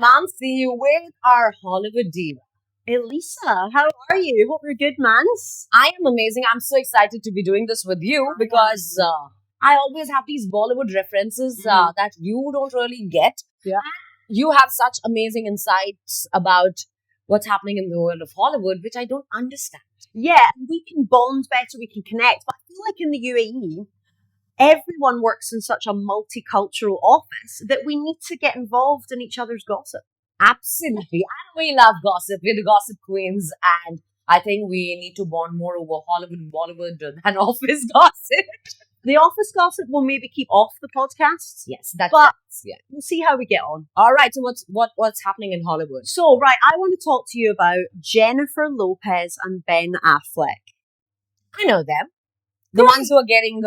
Mansi with our Hollywood diva. Aylissa, how are you? Hope you're good, mans. I am amazing. I'm so excited to be doing this with you because I always have these Bollywood references that you don't really get. Yeah. You have such amazing insights about what's happening in the world of Hollywood, which I don't understand. Yeah, we can bond better, we can connect. But I feel like in the UAE, everyone works in such a multicultural office that we need to get involved in each other's gossip. Absolutely. And we love gossip. We're the gossip queens. And I think we need to bond more over Hollywood and Bollywood than office gossip. The office gossip will maybe keep off the podcast. Yes, We'll see how we get on. All right. So what's happening in Hollywood? So, right, I want to talk to you about Jennifer Lopez and Ben Affleck. I know them. The ones who are getting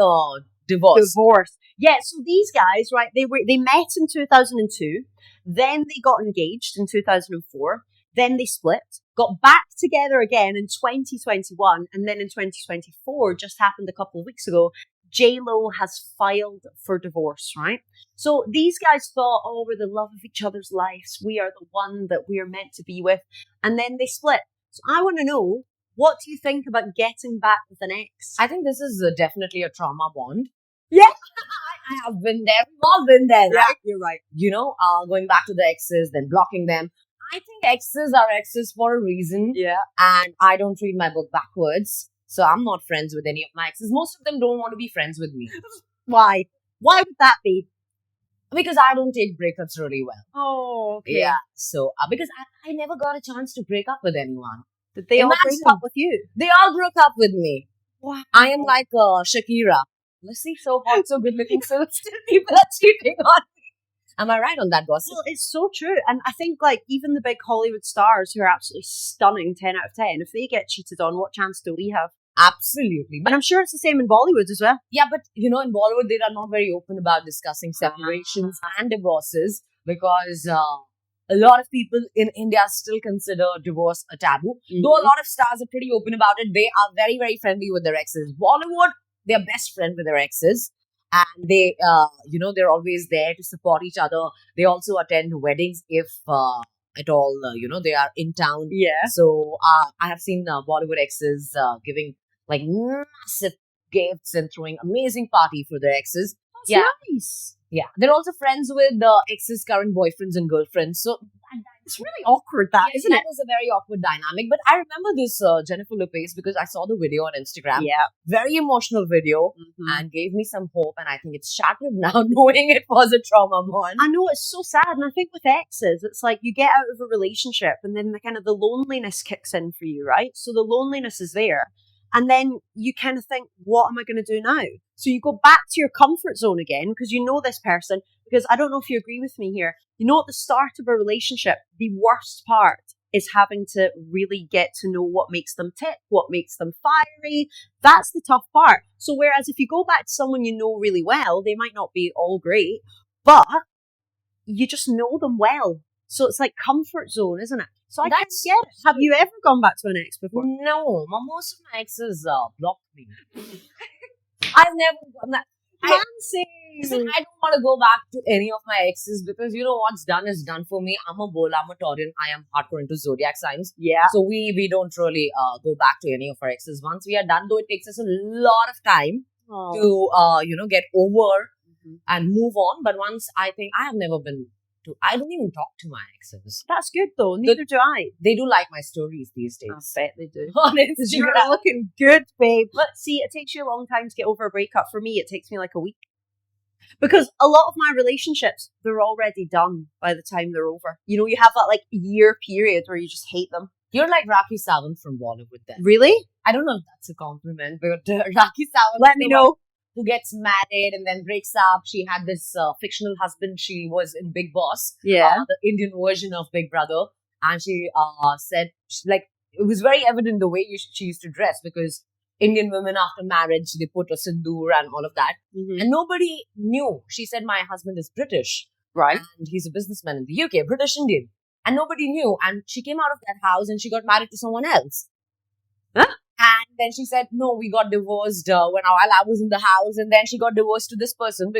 divorced. Yeah, so these guys, right, they met in 2002, then they got engaged in 2004, then they split, got back together again in 2021, and then in 2024, just happened a couple of weeks ago, J-Lo has filed for divorce, right? So these guys thought, oh, we're the love of each other's lives. We are the one that we are meant to be with. And then they split. So I want to know, what do you think about getting back with an ex? I think this is definitely a trauma bond. Yeah. I have been there. We've all been there, Yeah, right? you're right. You know, going back to the exes, then blocking them. I think exes are exes for a reason. Yeah. And I don't read my book backwards. So I'm not friends with any of my exes. Most of them don't want to be friends with me. Why? Why would that be? Because I don't take breakups really well. Oh, okay. Yeah. So, because I never got a chance to break up with anyone. Did they all break Imagine. up with you? They all broke up with me. Wow. I am like Shakira. Let's see, so hot, so good looking, so still people are cheating on me. Am I right on that, gossip? Well, it's so true. And I think, like, even the big Hollywood stars who are absolutely stunning 10 out of 10, if they get cheated on, what chance do we have? Absolutely. And I'm sure it's the same in Bollywood as well. Yeah, but you know, in Bollywood, they are not very open about discussing separations and divorces because a lot of people in India still consider divorce a taboo. Though a lot of stars are pretty open about it, they are very, very friendly with their exes. Bollywood, they're best friend with their exes. And they, they're always there to support each other. They also attend weddings if at all, they are in town. Yeah. So I have seen Bollywood exes giving like massive gifts and throwing amazing party for their exes. That's nice. Yeah. They're also friends with exes' current boyfriends and girlfriends. So it's really awkward, isn't it? That was a very awkward dynamic. But I remember this Jennifer Lopez because I saw the video on Instagram. Yeah. Very emotional video and gave me some hope. And I think it's shattered now knowing it was a trauma bond. I know, it's so sad. And I think with exes, it's like you get out of a relationship and then the loneliness kicks in for you, right? So the loneliness is there. And then you kind of think, what am I going to do now? So you go back to your comfort zone again because you know this person. Because I don't know if you agree with me here. You know, at the start of a relationship, the worst part is having to really get to know what makes them tick, what makes them fiery. That's the tough part. So whereas if you go back to someone you know really well, they might not be all great, but you just know them well. So it's like comfort zone, isn't it? So I can't get it. Have you ever gone back to an ex before? No, most of my exes blocked me. I've never done that. Listen, I don't want to go back to any of my exes because you know what's done is done for me. I'm a bull, I'm a Taurian, I am hardcore into zodiac signs. Yeah. So we don't really go back to any of our exes. Once we are done, though, it takes us a lot of time to get over and move on. But once I have never been to, I don't even talk to my exes. That's good though. Neither do I. They do like my stories these days. I bet they do. Honestly, You're looking good, babe. Let's see, it takes you a long time to get over a breakup. For me, it takes me like a week. Because a lot of my relationships, they're already done by the time they're over. You know, you have that like year period where you just hate them. You're like Rakhi Sawant from Bollywood then. Really? I don't know if that's a compliment, but Rakhi Sawant. Let me know. Who gets married and then breaks up. She had this fictional husband. She was in Big Boss. Yeah. The Indian version of Big Brother. And she said, it was very evident the way she used to dress because Indian women after marriage, they put a sindoor and all of that. And nobody knew. She said, my husband is British. Right. And he's a businessman in the UK, British Indian. And nobody knew. And she came out of that house and she got married to someone else. Huh? And then she said, no, we got divorced while I was in the house. And then she got divorced to this person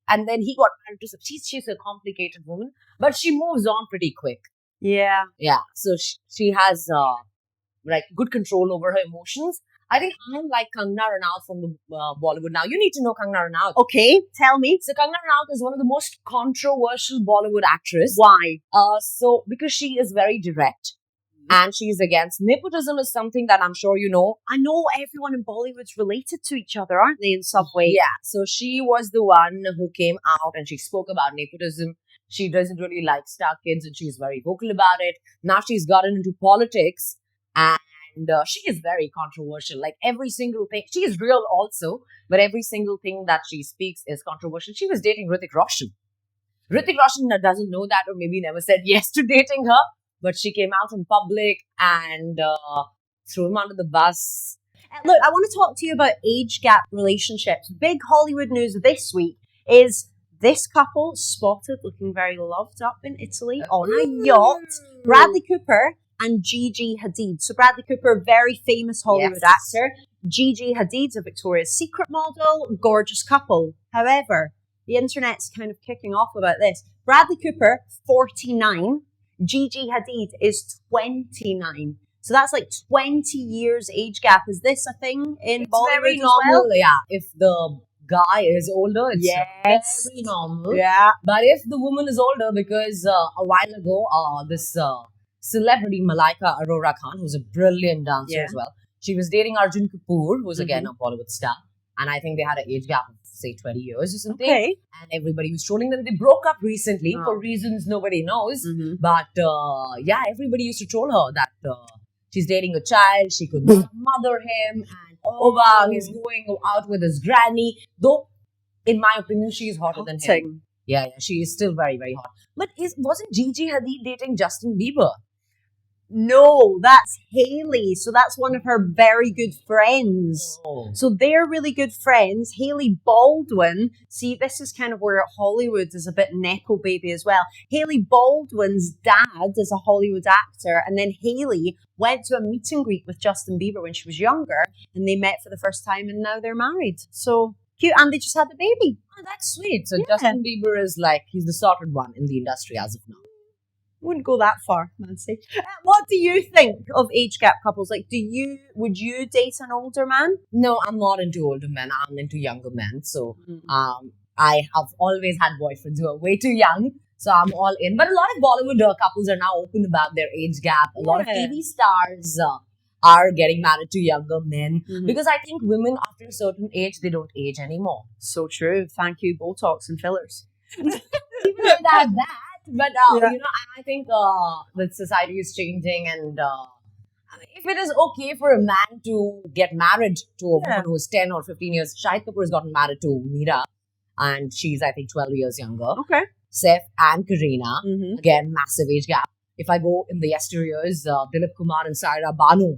and then he got married to some. She's a complicated woman, but she moves on pretty quick. Yeah. Yeah. So she has like good control over her emotions. I think I'm like Kangna Ranaut from the Bollywood now. You need to know Kangna Ranaut. Okay, tell me. So Kangna Ranaut is one of the most controversial Bollywood actresses. Why? So because she is very direct. And she's against nepotism is something that I'm sure you know. I know everyone in Bollywood's related to each other, aren't they, in some way? Yeah. So she was the one who came out and she spoke about nepotism. She doesn't really like star kids and she's very vocal about it. Now she's gotten into politics and she is very controversial. Like every single thing, she is real also, but every single thing that she speaks is controversial. She was dating Hrithik Roshan. Hrithik Roshan doesn't know that or maybe never said yes to dating her. But she came out in public and threw him under the bus. Look, I want to talk to you about age gap relationships. Big Hollywood news this week is this couple spotted looking very loved up in Italy on a yacht. Bradley Cooper and Gigi Hadid. So Bradley Cooper, very famous Hollywood actor. Gigi Hadid, a Victoria's Secret model, gorgeous couple. However, the internet's kind of kicking off about this. Bradley Cooper, 49. Gigi Hadid is 29. So that's like 20 years age gap. Is this a thing in Bollywood very as normal, well? yeah. If the guy is older, it's very normal. Yeah. But if the woman is older, because a while ago, this celebrity Malaika Arora Khan, who's a brilliant dancer as well, she was dating Arjun Kapoor, who's again a Bollywood star. And I think they had an age gap of, say, 20 years or something. Okay. And everybody was trolling them. They broke up recently for reasons nobody knows. But yeah, everybody used to troll her that she's dating a child, she could mother him, and oh wow, he's going out with his granny. Though, in my opinion, she is hotter than him. Yeah, she is still very, very hot. But wasn't Gigi Hadid dating Justin Bieber? No, that's Hailey. So that's one of her very good friends. Oh. So they're really good friends. Hailey Baldwin. See, this is kind of where Hollywood is a bit nepo baby as well. Hailey Baldwin's dad is a Hollywood actor. And then Hailey went to a meet and greet with Justin Bieber when she was younger. And they met for the first time and now they're married. So cute. And they just had the baby. Oh, that's sweet. So Justin Bieber is like, he's the sorted one in the industry as of now. Wouldn't go that far, Mansi. What do you think of age gap couples? Like, would you date an older man? No, I'm not into older men. I'm into younger men. So, I have always had boyfriends who are way too young. So I'm all in. But a lot of Bollywood couples are now open about their age gap. A lot of TV stars are getting married to younger men because I think women after a certain age, they don't age anymore. So true. Thank you, Botox and fillers. Even without that. But, you know, I think that society is changing and if it is okay for a man to get married to a woman who is 10 or 15 years, Shahid Kapoor has gotten married to Meera and she's, I think, 12 years younger. Okay. Saif and Kareena, again, massive age gap. If I go in the yesteryears, Dilip Kumar and Saira Banu,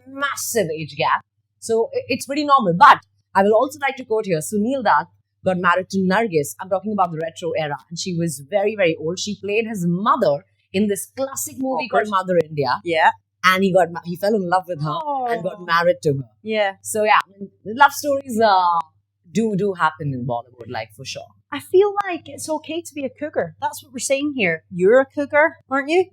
massive age gap. So it's pretty normal. But I will also like to quote here, Sunil Dutt got married to Nargis. I'm talking about the retro era. And she was very, very old. She played his mother in this classic movie called Mother India. Yeah. And he fell in love with her and got married to her. Yeah. So yeah, love stories do happen in Bollywood, like for sure. I feel like it's okay to be a cougar. That's what we're saying here. You're a cougar, aren't you?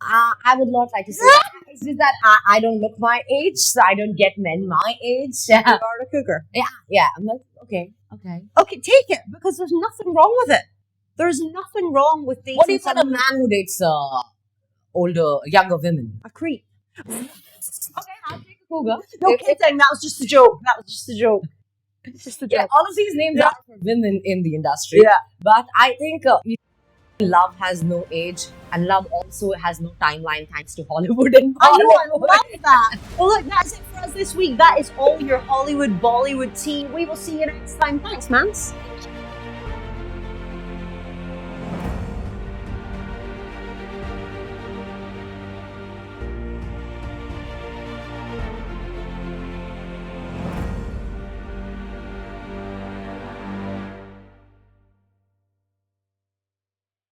I would not like to say that. It's just that I don't look my age, so I don't get men my age. You are a cougar. Yeah. I'm like, okay. Okay, take it, because there's nothing wrong with it. There's nothing wrong with dating. What do you call a man who dates younger women? A creep. Okay, I'll take a cougar. No kidding, that was just a joke. It's just a joke. Yeah, all of these names are for women in the industry. Yeah. But I think love has no age and love also has no timeline thanks to Hollywood and Bollywood. I love that. Well, look, that's it for us this week. That is all your Hollywood Bollywood tea. We will see you next time. Thanks, Mance.